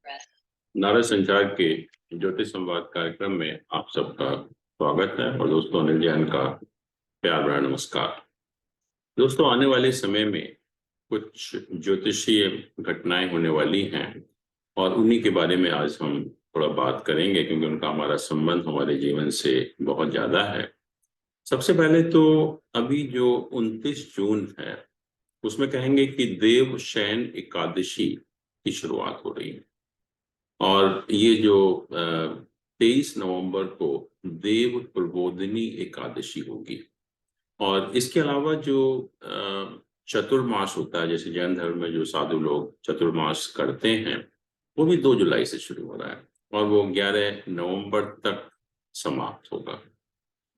नारा संचार के ज्योतिष संवाद कार्यक्रम में आप सबका स्वागत है। और दोस्तों, अनिल जैन का प्यार भरा नमस्कार। दोस्तों, आने वाले समय में कुछ ज्योतिषीय घटनाएं होने वाली हैं और उन्हीं के बारे में आज हम थोड़ा बात करेंगे, क्योंकि उनका हमारा संबंध हमारे जीवन से बहुत ज्यादा है। सबसे पहले तो अभी जो 29 जून है, उसमें कहेंगे कि देव शयन एकादशी की शुरुआत हो रही है। और ये जो 23 नवंबर को देव प्रबोधिनी एकादशी होगी। और इसके अलावा जो चतुर्मास होता है, जैसे जैन धर्म में जो साधु लोग चतुर्मास करते हैं, वो भी 2 जुलाई से शुरू हो रहा है और वो 11 नवंबर तक समाप्त होगा।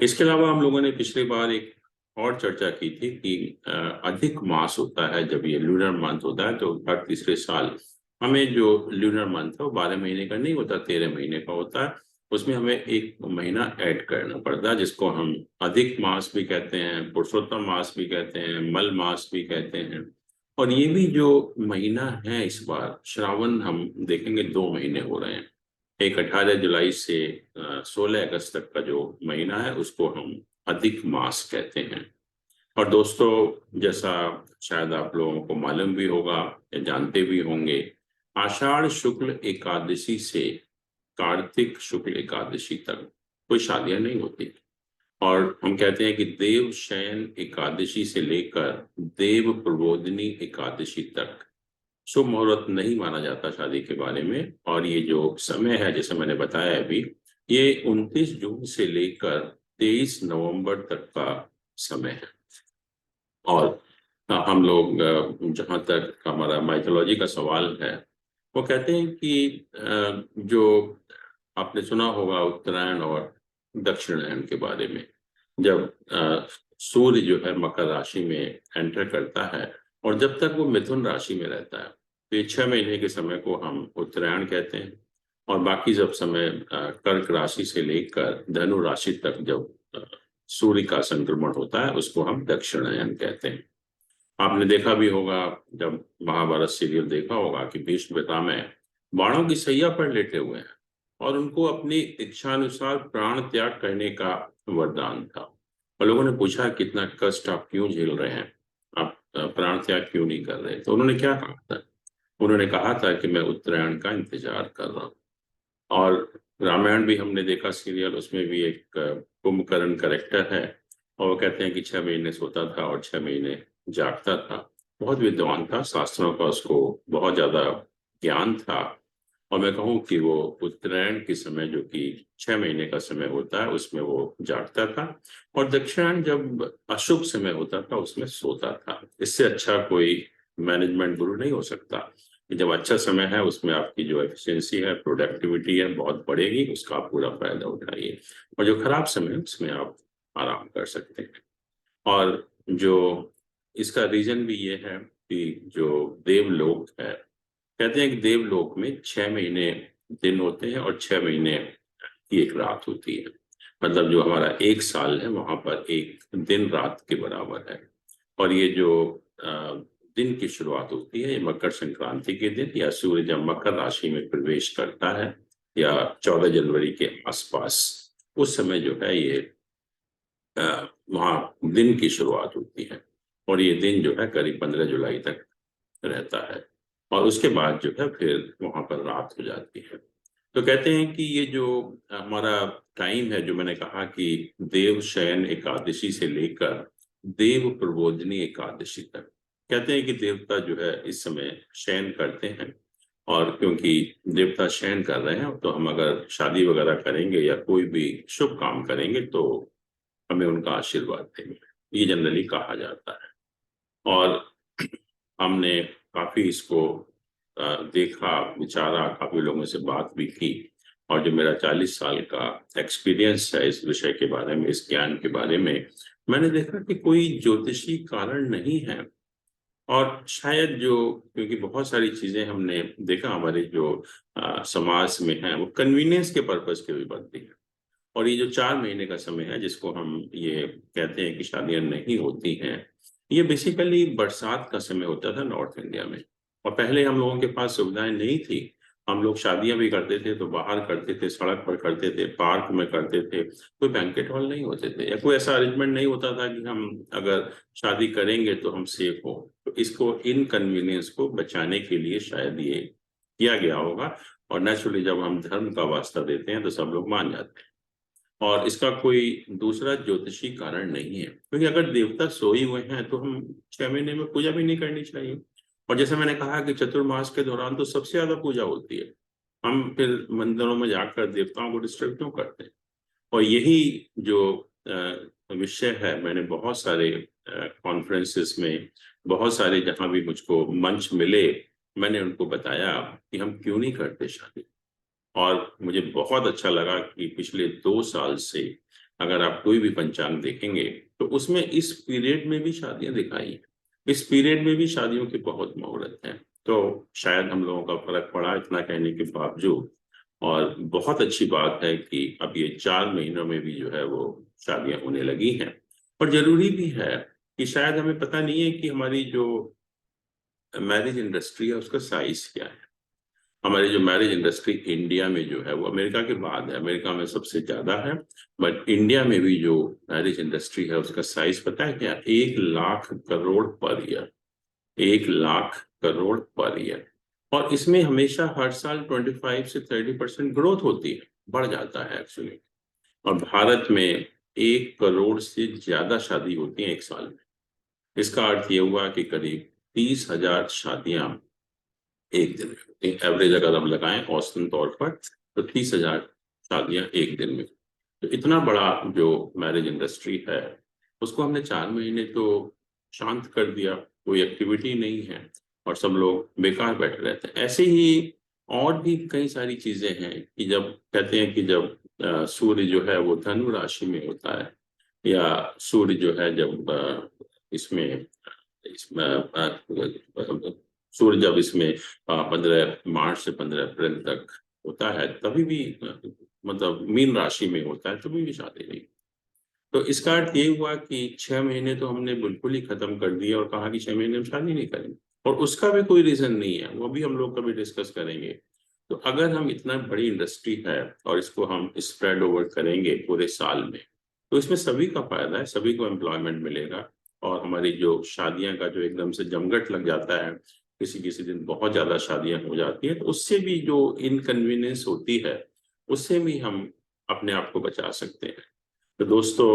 इसके अलावा हम लोगों ने पिछली बार एक और चर्चा की थी कि अधिक मास होता है, जब ये लूनर मंथ होता है तो हर तीसरे साल हमें जो लूनर मंथ है वो 12 महीने का नहीं होता, 13 महीने का होता है। उसमें हमें एक महीना ऐड करना पड़ता है, जिसको हम अधिक मास भी कहते हैं, पुरुषोत्तम मास भी कहते हैं, मल मास भी कहते हैं। और ये भी जो महीना है इस बार श्रावण, हम देखेंगे 2 महीने हो रहे हैं। एक 18 जुलाई से 16 अगस्त तक का जो महीना है उसको हम अधिक मास कहते हैं। और दोस्तों, जैसा शायद आप लोगों को मालूम भी होगा या जानते भी होंगे, आषाढ़ शुक्ल एकादशी से कार्तिक शुक्ल एकादशी तक कोई शादियां नहीं होती। और हम कहते हैं कि देव शयन एकादशी से लेकर देव प्रबोधिनी एकादशी तक शुभ मुहूर्त नहीं माना जाता शादी के बारे में। और ये जो समय है, जैसे मैंने बताया अभी, ये 29 जून से लेकर 23 नवंबर तक का समय है। और हम लोग, जहाँ तक हमारा माइथोलॉजी का सवाल है, वो कहते हैं कि जो आपने सुना होगा उत्तरायण और दक्षिणायन के बारे में, जब सूर्य जो है मकर राशि में एंटर करता है और जब तक वो मिथुन राशि में रहता है, तो ये 6 महीने के समय को हम उत्तरायण कहते हैं। और बाकी जब समय कर्क राशि से लेकर धनु राशि तक जब सूर्य का संक्रमण होता है, उसको हम दक्षिणायन कहते हैं। आपने देखा भी होगा, जब महाभारत सीरियल देखा होगा, कि भीष्म पितामह बाणों की सैया पर लेटे हुए हैं और उनको अपनी इच्छानुसार प्राण त्याग करने का वरदान था। और लोगों ने पूछा, कितना कष्ट आप क्यों झेल रहे हैं, आप प्राण त्याग क्यों नहीं कर रहे? तो उन्होंने क्या कहा था? उन्होंने कहा था कि मैं उत्तरायण का इंतजार कर रहा हूँ। और रामायण भी हमने देखा सीरियल, उसमें भी एक कुंभकर्ण कैरेक्टर है और वो कहते हैं कि 6 महीने सोता था और 6 महीने जागता था। बहुत विद्वान था, शास्त्रों का उसको बहुत ज्यादा ज्ञान था। और मैं कहूँ कि वो उत्तरायण के समय, जो कि 6 महीने का समय होता है, उसमें वो जागता था। और दक्षिणायन जब अशुभ समय होता था उसमें सोता था। इससे अच्छा कोई मैनेजमेंट गुरु नहीं हो सकता कि जब अच्छा समय है उसमें आपकी जो एफिशिएंसी है, प्रोडक्टिविटी है, बहुत बढ़ेगी, उसका आप पूरा फायदा उठाइए। और जो खराब समय है उसमें आप आराम कर सकते हैं। और जो इसका रीजन भी ये है कि जो देवलोक है, कहते हैं कि देवलोक में 6 महीने दिन होते हैं और 6 महीने की एक रात होती है। मतलब जो हमारा एक साल है वहां पर एक दिन रात के बराबर है। और ये जो दिन की शुरुआत होती है, ये मकर संक्रांति के दिन, या सूर्य जब मकर राशि में प्रवेश करता है, या 14 जनवरी के आसपास, उस समय जो है ये वहाँ दिन की शुरुआत होती है। और ये दिन जो है करीब 15 जुलाई तक रहता है। और उसके बाद जो है फिर वहाँ पर रात हो जाती है। तो कहते हैं कि ये जो हमारा टाइम है, जो मैंने कहा कि देव शयन एकादशी से लेकर देव प्रबोधिनी एकादशी तक, कहते हैं कि देवता जो है इस समय शयन करते हैं। और क्योंकि देवता शयन कर रहे हैं, तो हम अगर शादी वगैरह करेंगे या कोई भी शुभ काम करेंगे तो हमें उनका आशीर्वाद देंगे, ये जनरली कहा जाता है। और हमने काफी इसको देखा, विचारा, काफी लोगों से बात भी की। और जो मेरा 40 साल का एक्सपीरियंस है इस विषय के बारे में, इस ज्ञान के बारे में, मैंने देखा कि कोई ज्योतिषी कारण नहीं है। और शायद जो, क्योंकि बहुत सारी चीजें हमने देखा हमारे जो समाज में है, वो कन्वीनियंस के पर्पज के भी बनती है। और ये जो 4 महीने का समय है जिसको हम ये कहते हैं कि शादियां नहीं होती हैं, ये बेसिकली बरसात का समय होता था नॉर्थ इंडिया में। और पहले हम लोगों के पास सुविधाएं नहीं थी, हम लोग शादियां भी करते थे तो बाहर करते थे, सड़क पर करते थे, पार्क में करते थे, कोई बैंकेट हॉल नहीं होते थे, या कोई ऐसा अरेंजमेंट नहीं होता था कि हम अगर शादी करेंगे तो हम सेफ हो। तो इसको, इनकन्वीनियंस को बचाने के लिए शायद ये किया गया होगा। और नेचुरली जब हम धर्म का वास्ता देते हैं तो सब लोग मान जाते हैं। और इसका कोई दूसरा ज्योतिषी कारण नहीं है, क्योंकि अगर देवता सोए हुए हैं तो हम 6 महीने में पूजा भी नहीं करनी चाहिए। और जैसे मैंने कहा कि चतुर्मास के दौरान तो सबसे ज्यादा पूजा होती है, हम फिर मंदिरों में जाकर देवताओं को डिस्टर्ब क्यों करते हैं। और यही जो विषय है, मैंने बहुत सारे कॉन्फ्रेंसेस में, बहुत सारे जहां भी मुझको मंच मिले, मैंने उनको बताया कि हम क्यों नहीं करते शादी। और मुझे बहुत अच्छा लगा कि पिछले 2 साल से अगर आप कोई भी पंचांग देखेंगे तो उसमें इस पीरियड में भी शादियां दिखाई हैं। इस पीरियड में भी शादियों के बहुत मुहूर्त हैं। तो शायद हम लोगों का फर्क पड़ा इतना कहने के बावजूद। और बहुत अच्छी बात है कि अब ये 4 महीनों में भी जो है वो शादियां होने लगी हैं। और जरूरी भी है कि शायद हमें पता नहीं है कि हमारी जो मैरिज इंडस्ट्री है उसका साइज क्या है। हमारी जो मैरिज इंडस्ट्री इंडिया में जो है वो अमेरिका के बाद है, अमेरिका में सबसे ज्यादा है। बट इंडिया में भी जो मैरिज इंडस्ट्री है उसका साइज पता है क्या? 1 lakh crore per year. 1 lakh crore per year. और इसमें हमेशा हर साल 25 से 30% ग्रोथ होती है, बढ़ जाता है एक्चुअली। और भारत में 1 करोड़ से ज्यादा शादी होती है एक साल में। इसका अर्थ ये हुआ कि करीब 30,000 शादियां एक दिन में, एवरेज अगर हम लगाएं औसतन तौर पर, तो 30,000 शादियां एक दिन में। तो इतना बड़ा जो मैरिज इंडस्ट्री है उसको हमने 4 महीने तो शांत कर दिया, कोई एक्टिविटी नहीं है और सब लोग बेकार बैठे रहते हैं। ऐसे ही और भी कई सारी चीजें हैं कि जब कहते हैं कि जब सूर्य जो है वो धनु राशि में होता है, या सूर्य जो है जब इसमें इसमें सूर्य जब इसमें 15 मार्च से 15 अप्रैल तक होता है, तभी भी मतलब मीन राशि में होता है, तभी भी शादी नहीं। तो इसका अर्थ ये हुआ कि 6 महीने तो हमने बिल्कुल ही खत्म कर दिया और कहा कि 6 महीने हम शादी नहीं करेंगे। और उसका भी कोई रीजन नहीं है, वो भी हम लोग कभी डिस्कस करेंगे। तो अगर हम, इतना बड़ी इंडस्ट्री है और इसको हम स्प्रेड ओवर करेंगे पूरे साल में, तो इसमें सभी का फायदा है, सभी को एम्प्लॉयमेंट मिलेगा। और हमारी जो शादियां का जो एकदम से जमघट लग जाता है, किसी किसी दिन बहुत ज्यादा शादियां हो जाती है, तो उससे भी जो इनकन्वीनियंस होती है उससे भी हम अपने आप को बचा सकते हैं। तो दोस्तों,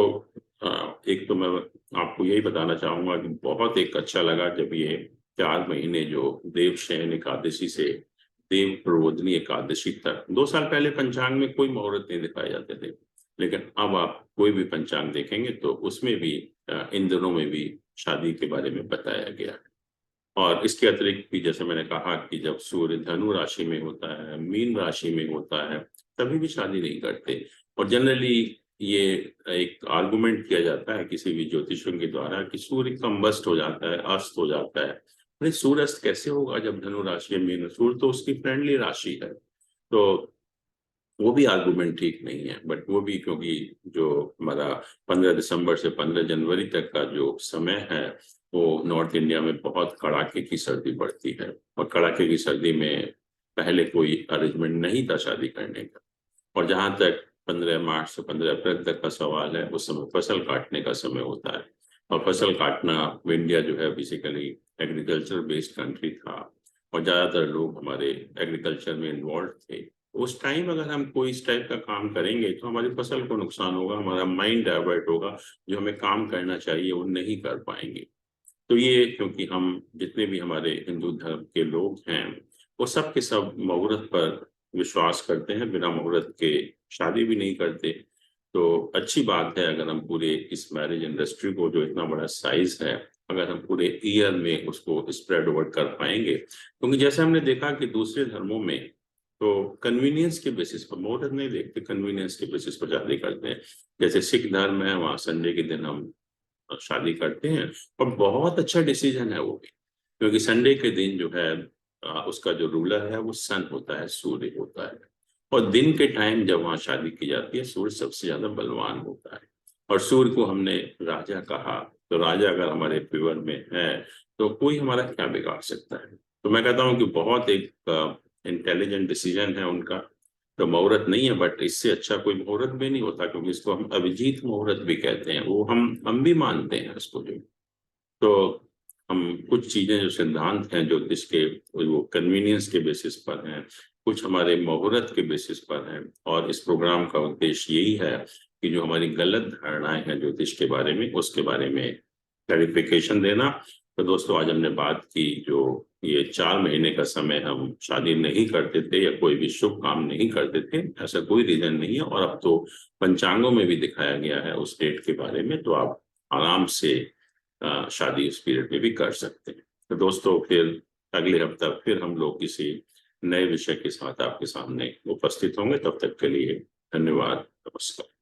एक तो मैं आपको यही बताना चाहूंगा कि बहुत एक अच्छा लगा जब ये 4 महीने जो देवशयन एकादशी से देव प्रबोधिनी एकादशी तक, 2 साल पहले पंचांग में कोई मुहूर्त नहीं दिखाए जाते थे, लेकिन अब आप कोई भी पंचांग देखेंगे तो उसमें भी इन दिनों में भी शादी के बारे में बताया गया है। और इसके अतिरिक्त भी जैसे मैंने कहा कि जब सूर्य धनु राशि में होता है, मीन राशि में होता है, तभी भी शादी नहीं करते। और जनरली ये एक आर्गुमेंट किया जाता है किसी भी ज्योतिषियों के द्वारा कि सूर्य कंबस्ट हो जाता है, अस्त हो जाता है। अरे सूर्य अस्त कैसे होगा जब धनु राशि है, मीन? सूर्य तो उसकी फ्रेंडली राशि है। तो वो भी आर्गुमेंट ठीक नहीं है, बट वो भी क्योंकि जो हमारा 15 दिसंबर से 15 जनवरी तक का जो समय है वो नॉर्थ इंडिया में बहुत कड़ाके की सर्दी पड़ती है। और कड़ाके की सर्दी में पहले कोई अरेंजमेंट नहीं था शादी करने का। और जहां तक 15 मार्च से 15 अप्रैल तक का सवाल है, उस समय फसल काटने का समय होता है। और फसल काटना, इंडिया जो है बेसिकली एग्रीकल्चर बेस्ड कंट्री था और ज्यादातर लोग हमारे एग्रीकल्चर में इन्वॉल्व थे। उस टाइम अगर हम कोई इस टाइप का काम करेंगे तो हमारी फसल को नुकसान होगा, हमारा माइंड डाइवर्ट होगा, जो हमें काम करना चाहिए वो नहीं कर पाएंगे। तो ये, क्योंकि हम जितने भी हमारे हिंदू धर्म के लोग हैं वो सब के सब मुहूर्त पर विश्वास करते हैं, बिना मुहूर्त के शादी भी नहीं करते। तो अच्छी बात है अगर हम पूरे इस मैरिज इंडस्ट्री को, जो इतना बड़ा साइज है, अगर हम पूरे ईयर में उसको स्प्रेड ओवर कर पाएंगे। क्योंकि जैसे हमने देखा कि दूसरे धर्मों में तो कन्वीनियंस के बेसिस पर, मुहूर्त नहीं देखते, कन्वीनियंस के बेसिस पर शादी करते हैं। जैसे सिख धर्म है, वहाँ संडे के दिन हम शादी करते हैं। और बहुत अच्छा डिसीजन है वो भी, क्योंकि संडे के दिन जो है उसका जो रूलर है वो सन होता है, सूर्य होता है। और दिन के टाइम जब वहाँ शादी की जाती है, सूर्य सबसे ज्यादा बलवान होता है। और सूर्य को हमने राजा कहा, तो राजा अगर हमारे फेवर में है तो कोई हमारा क्या बिगाड़ सकता है। तो मैं कहता हूँ कि बहुत एक इंटेलिजेंट डिसीजन है उनका। तो मुहूर्त नहीं है, बट इससे अच्छा कोई मुहूर्त भी नहीं होता, क्योंकि इसको हम अभिजीत मुहूर्त भी कहते हैं, वो हम भी मानते हैं इसको जो। तो हम कुछ चीजें जो सिद्धांत हैं ज्योतिष के, वो कन्वीनियंस के बेसिस पर हैं, कुछ हमारे मुहूर्त के बेसिस पर हैं। और इस प्रोग्राम का उद्देश्य यही है कि जो हमारी गलत धारणाएं हैं ज्योतिष के बारे में, उसके बारे में क्लैरिफिकेशन देना। तो दोस्तों, आज हमने बात की, जो ये 4 महीने का समय हम शादी नहीं करते थे या कोई भी शुभ काम नहीं करते थे, ऐसा कोई रीजन नहीं है। और अब तो पंचांगों में भी दिखाया गया है उस डेट के बारे में, तो आप आराम से शादी उस पीरियड में भी कर सकते हैं। तो दोस्तों, फिर अगले हफ्ता फिर हम लोग किसी नए विषय के साथ आपके सामने उपस्थित होंगे। तब तक के लिए धन्यवाद, नमस्कार।